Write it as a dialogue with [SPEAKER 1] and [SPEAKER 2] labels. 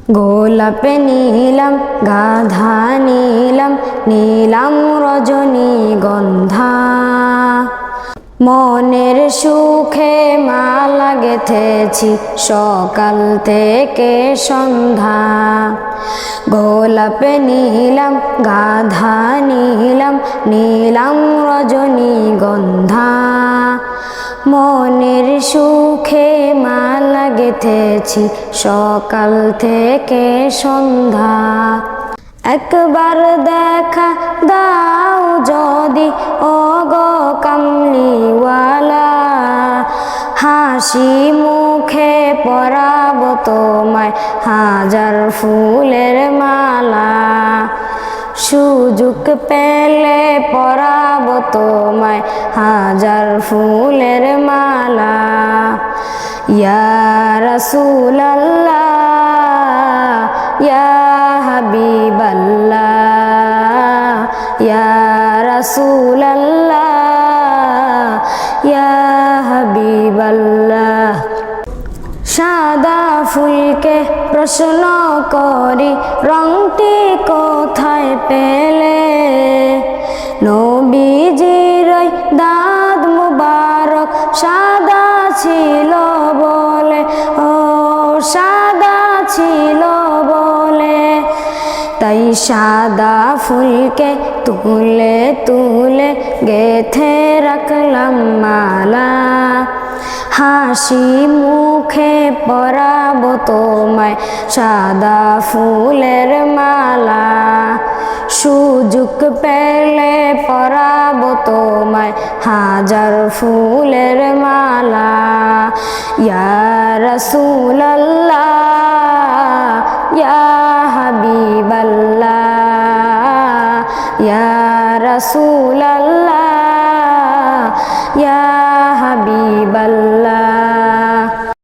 [SPEAKER 1] গোলাপে নীলাম গাধা নীলাম নীলাম রজনীগন্ধা, মনের সুখে মালা গেথেছি সকাল থেকে সন্ধ্যা। গোলাপে নীলাম গাধা নীলাম নীলাম রজনীগন্ধা, মনের সুখে মালা গেথেছি সকাল থেকে সন্ধ্যা। একবার দেখা দাও যদি ওগো কামলিওয়ালা, হাসি মুখে পরাবো তোমায় হাজার ফুলের মালা। সুযোগ পেলে পরাবো তোমায় হাজার ফুলের মালা। ইয়া রাসূলাল্লাহ ইয়া হাবিবাল্লাহ, ইয়া রাসূলাল্লাহ ইয়া হাবিবাল্লাহ। সাদা ফুলকে প্রশ্ন করি রংটি কোথায় পেলে, নবীজির দাঁত মুবারক সাদা ছিল বলে, ও সাদা ছিল বলে, তাই সাদা ফুলকে তুলে তুলে গেথে রাখলাম মালা। হাসি মুখে পরাবো তোমায় সাদা ফুলের মালা। সুযোগ পেলে পরাবো তোমায় হাজার ফুলের মালা। ইয়া রাসূলাল্লাহ ইয়া হাবিবাল্লাহ, ইয়া রাসূলাল্লাহ ইয়া হাবিবাল্লাহ।